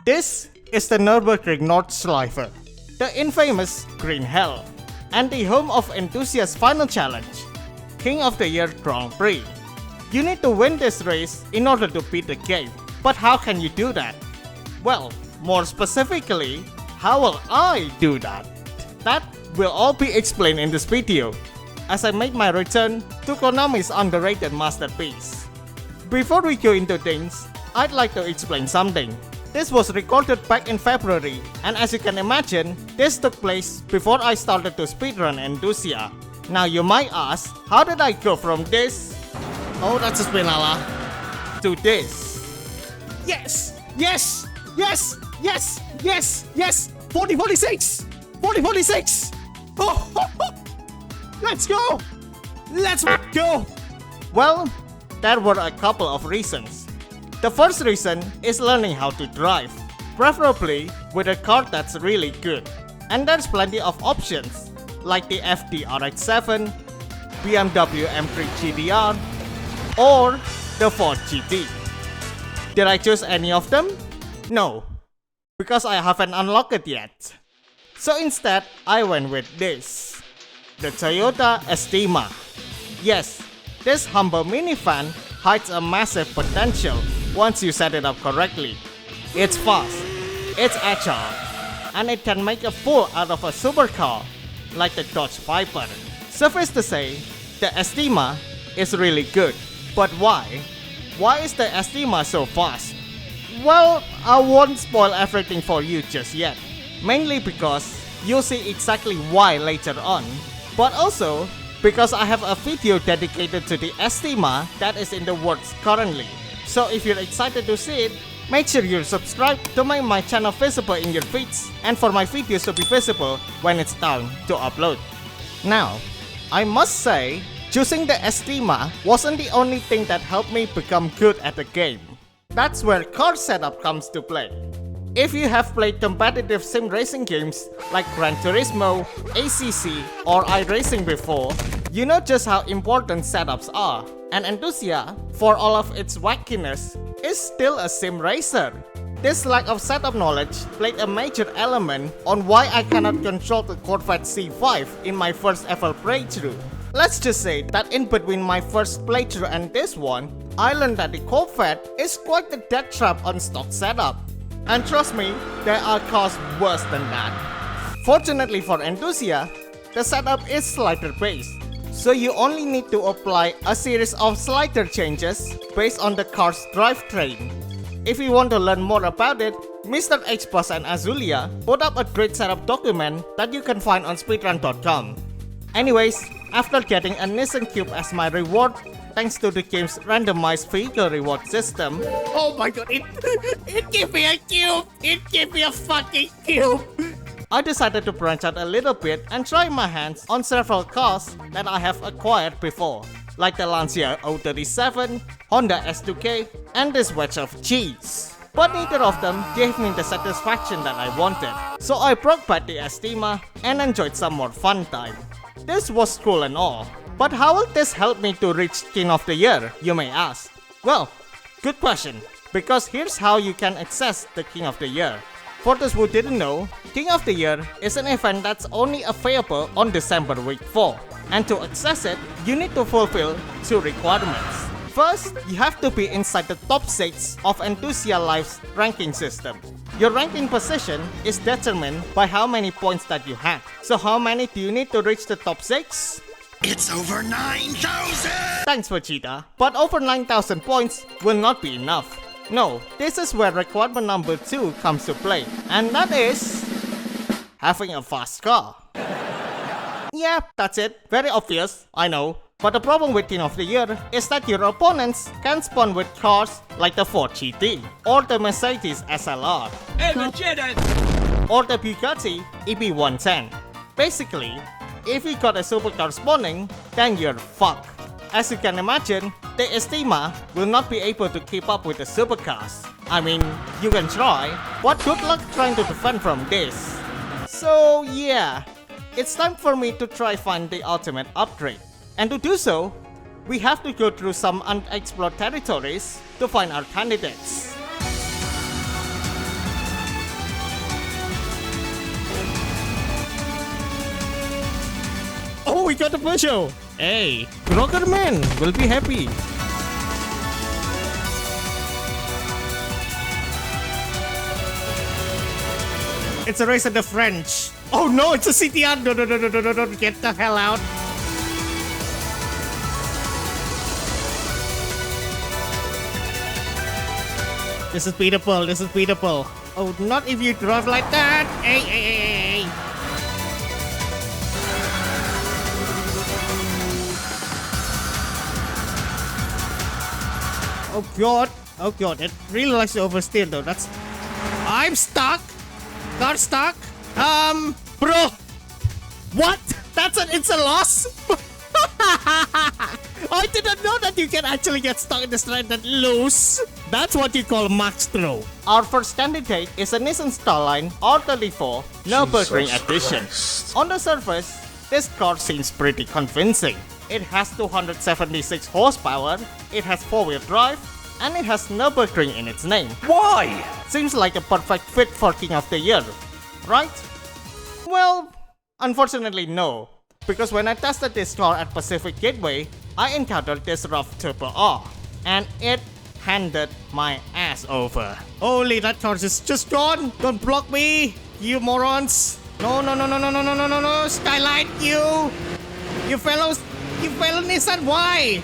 This is the Nürburgring Nordschleife, the infamous Green Hell, and the home of Enthusia's final challenge, King of the Year Grand Prix. You need to win this race in order to beat the game, but how can you do that? Well, more specifically, how will I do that? That will all be explained in this video, as I make my return to Konami's underrated masterpiece. Before we go into things, I'd like to explain something. This was recorded back in February, and as you can imagine, this took place before I started to speedrun Enthusia. Now you might ask, how did I go from this, oh that's a spinala, to this? Yes! Yes! Yes! Yes! Yes! Yes! 4046! 4046! Oh, let's go! Let's go! Well, there were a couple of reasons. The first reason is learning how to drive, preferably with a car that's really good. And there's plenty of options, like the FD RX-7, BMW M3 GTR, or the Ford GT. Did I choose any of them? No, because I haven't unlocked it yet. So instead, I went with this, the Toyota Estima. Yes, this humble minivan hides a massive potential once you set it up correctly. It's fast, it's agile, and it can make a fool out of a supercar like the Dodge Viper. Suffice to say, the Estima is really good. But why? Why is the Estima so fast? Well, I won't spoil everything for you just yet. Mainly because you'll see exactly why later on. But also because I have a video dedicated to the Estima that is in the works currently. So if you're excited to see it, make sure you're subscribed to make my channel visible in your feeds and for my videos to be visible when it's time to upload. Now, I must say, choosing the Estima wasn't the only thing that helped me become good at the game. That's where car setup comes to play. If you have played competitive sim racing games like Gran Turismo, ACC, or iRacing before, you know just how important setups are. And Enthusia, for all of its wackiness, is still a sim racer. This lack of setup knowledge played a major element on why I cannot control the Corvette C5 in my first ever playthrough. Let's just say that in between my first playthrough and this one, I learned that the Corvette is quite the death trap on stock setup. And trust me, there are cars worse than that. Fortunately for Enthusia, the setup is slider based, so you only need to apply a series of slider changes based on the car's drivetrain. If you want to learn more about it, Mr. Xbox and Azulia put up a great setup document that you can find on speedrun.com. Anyways, after getting a Nissan Cube as my reward, thanks to the game's randomized vehicle reward system. Oh my god, it gave me a cube! It gave me a fucking cube! I decided to branch out a little bit and try my hands on several cars that I have acquired before, like the Lancia 037, Honda S2K, and this wedge of cheese. But neither of them gave me the satisfaction that I wanted, so I brought back the Estima and enjoyed some more fun time. This was cool and all, but how will this help me to reach King of the Year, you may ask? Well, good question, because here's how you can access the King of the Year. For those who didn't know, King of the Year is an event that's only available on December week 4, and to access it, you need to fulfill 2 requirements. First, you have to be inside the top 6 of Enthusia Live's ranking system. Your ranking position is determined by how many points that you have. So how many do you need to reach the top 6? It's over 9,000! Thanks Vegeta, but over 9,000 points will not be enough. No, this is where requirement number 2 comes to play, and that is having a fast car. Yeah, that's it. Very obvious, I know. But the problem with King of the Year is that your opponents can spawn with cars like the Ford GT, or the Mercedes SLR, or the Bugatti EB110. Basically, if you got a supercar spawning, then you're fucked. As you can imagine, the Estima will not be able to keep up with the supercars. I mean, you can try, but good luck trying to defend from this. So yeah, it's time for me to try find the ultimate upgrade. And to do so, we have to go through some unexplored territories to find our candidates. we got the Peugeot. Hey, Rocker Man will be happy. It's a race at the French. Oh no, it's a CTR. No, get the hell out. This is beatable, this is beatable. Oh, not if you drive like that. Hey. Oh god, it really likes to oversteer though. I'm stuck. Got stuck. Bro. What? It's a loss? I didn't know that you can actually get stuck in the straight and lose. That's what you call max throw. Our first candidate is a Nissan Starline R34 Nürburgring Edition. On the surface, this car seems pretty convincing. It has 276 horsepower, it has 4-wheel drive, and it has Nürburgring in its name. Why? Seems like a perfect fit for King of the Year, right? Well, unfortunately no. Because when I tested this car at Pacific Gateway, I encountered this rough Turbo R, and it handed my ass over. Holy, that car is just gone! Don't block me, you morons! No, Skylight, you fellow Nissan, why?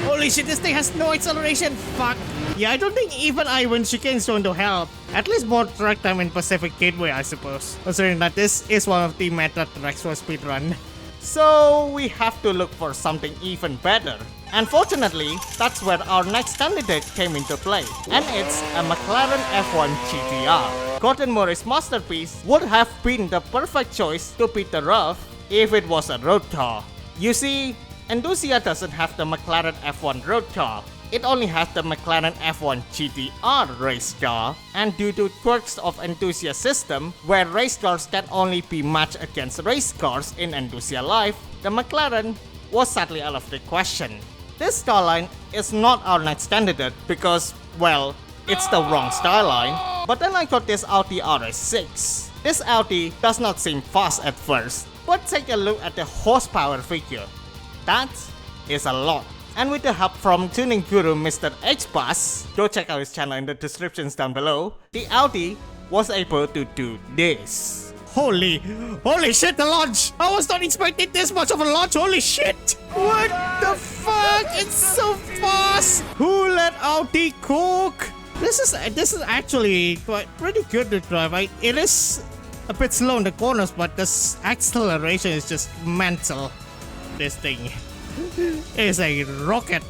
Holy shit, this thing has no acceleration, fuck. Yeah, I don't think even Iwan Chicane is going to help. At least more track time in Pacific Gateway, I suppose. Considering that this is one of the meta tracks for speedrun. So we have to look for something even better. Unfortunately, that's where our next candidate came into play. And it's a McLaren F1 GTR. Gordon Murray's masterpiece would have been the perfect choice to beat the rough if it was a road car. You see, Enthusia doesn't have the McLaren F1 road car. It only has the McLaren F1 GTR race car, and due to quirks of Enthusia's system, where race cars can only be matched against race cars in Enthusia Live, the McLaren was sadly out of the question. This Starline is not our next candidate because, well, it's the wrong Starline. But then I got this Audi RS6. This Audi does not seem fast at first, but take a look at the horsepower figure. That is a lot. And with the help from tuning guru Mr. H-Bass, go check out his channel in the descriptions down below, the Audi was able to do this. Holy shit, the launch! I was not expecting this much of a launch, holy shit! What the fuck? It's so fast! Who let Audi cook? This is actually pretty good to drive. It is a bit slow in the corners, but this acceleration is just mental. This thing is a rocket.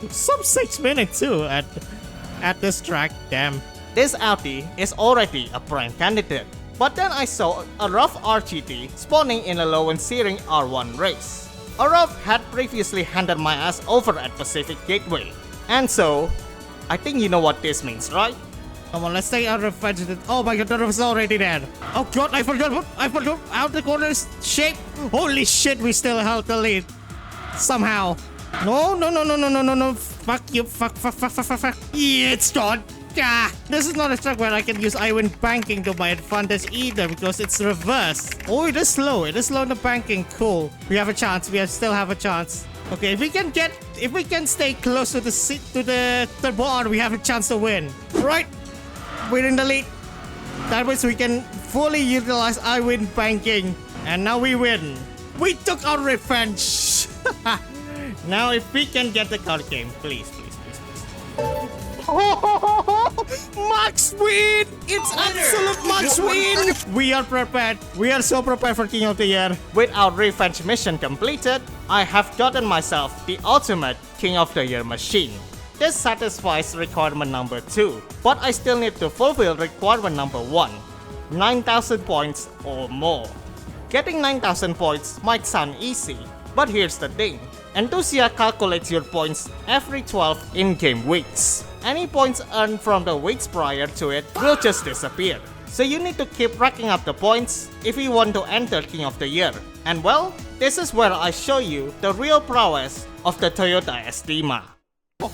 Sub 6 minutes too at this track, damn. This Audi is already a prime candidate. But then I saw a rough RGT spawning in a low and searing R1 race. A rough had previously handed my ass over at Pacific Gateway. And so, I think you know what this means, right? Come on, let's take our revenge. Oh my god, the rough is already there. Oh god, I forgot out the corner's shape. Holy shit, we still held the lead. Somehow. No. Fuck you. Fuck. Yeah, it's gone. Ah, this is not a track where I can use Iwan banking to my advantage either because it's reversed. Oh, it is slow. It is slow in the banking. Cool. We have a chance. We still have a chance. Okay, if we can stay close to the Turbo R, we have a chance to win. Right. We're in the lead. That means we can fully utilize Iwan banking. And now we win. We took our revenge. Now if we can get the card game, please. Max win! It's absolute max win! We are prepared. We are so prepared for King of the Year. With our revenge mission completed, I have gotten myself the ultimate King of the Year machine. This satisfies requirement number 2, but I still need to fulfill requirement number 1, 9,000 points or more. Getting 9,000 points might sound easy, but here's the thing. Enthusia calculates your points every 12 in-game weeks. Any points earned from the weeks prior to it will just disappear. So you need to keep racking up the points if you want to enter King of the Year. And well, this is where I show you the real prowess of the Toyota Estima.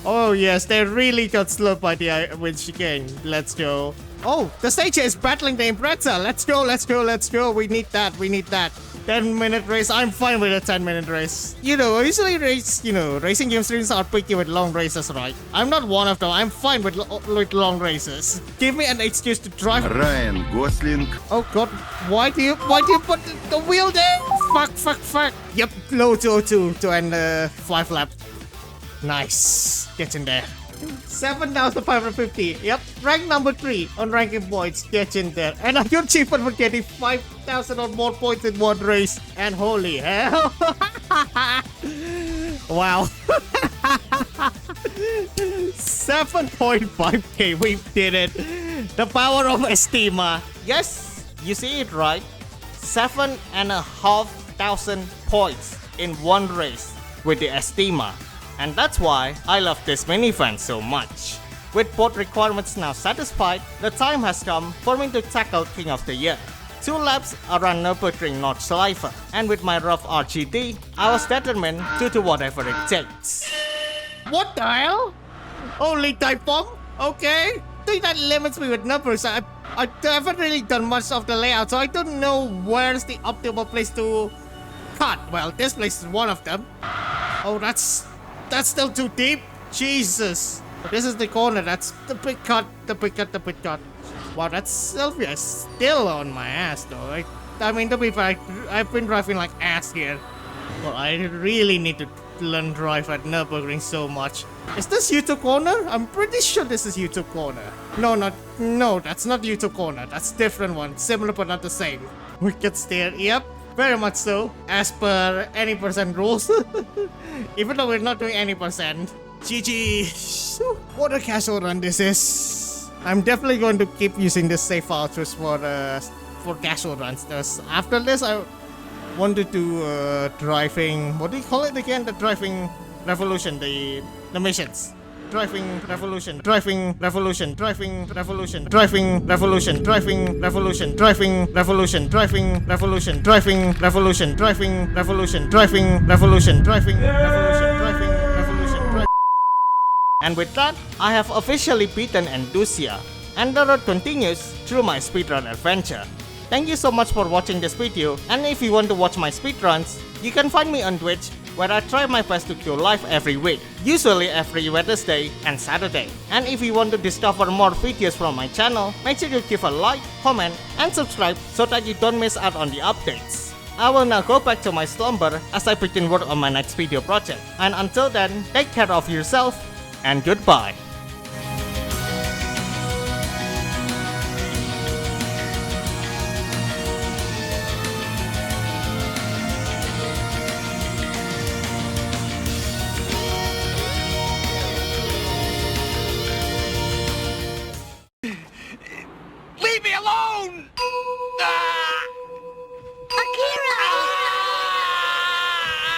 Oh yes, they really got slowed by the Iwan Chicane. Let's go. Oh, the stage is battling the Impreza. Let's go. We need that. 10-minute race. I'm fine with a 10-minute race. I usually race, racing game streams are picky with long races, right? I'm not one of them. I'm fine with long races. Give me an excuse to drive. Ryan Gosling. Oh god, why do you put the wheel there? Fuck. Yep, low 202 to end 5 lap. Nice. Get in there. 7,550. Yep, rank number 3 on ranking points. Get in there. And a huge achievement for getting 5,000 or more points in one race. And holy hell. Wow. 7.5k, we did it. The power of Estima. Yes, you see it right. 7,500 points in one race with the Estima. And that's why I love this minifan so much. With both requirements now satisfied, the time has come for me to tackle King of the Year. 2 laps around Nürburgring Nordschleife, and with my rough RGT, I was determined to do whatever it takes. What the hell? Only type bomb? Okay. I think that limits me with numbers. I haven't really done much of the layout, so I don't know where's the optimal place to cut. Well, this place is one of them. Oh, that's still too deep. Jesus. This is the corner. That's the big cut. Wow, that Sylvia is still on my ass though. I mean, to be fair, I've been driving like ass here. Well, I really need to learn drive at Nürburgring so much. Is this YouTube corner? I'm pretty sure this is YouTube corner. No, that's not YouTube corner. That's different one. Similar but not the same. Wicked steer. Yep. Very much so, as per any percent rules. Even though we're not doing any percent. GG. What a casual run this is. I'm definitely going to keep using this save outros for casual runs. Because after this, I want to do driving. What do you call it again? The driving revolution. The missions. Driving revolution, driving revolution, driving revolution, driving revolution, driving revolution, driving revolution, driving revolution, driving revolution, driving revolution, driving revolution, driving revolution, driving revolution. And with that, I have officially beaten Enthusia, and the road continues through my speedrun adventure. Thank you so much for watching this video, and if you want to watch my speedruns, you can find me on Twitch, where I try my best to go live every week, usually every Wednesday and Saturday. And if you want to discover more videos from my channel, make sure you give a like, comment, and subscribe so that you don't miss out on the updates. I will now go back to my slumber as I begin work on my next video project. And until then, take care of yourself, and goodbye. Leave me alone! Ah!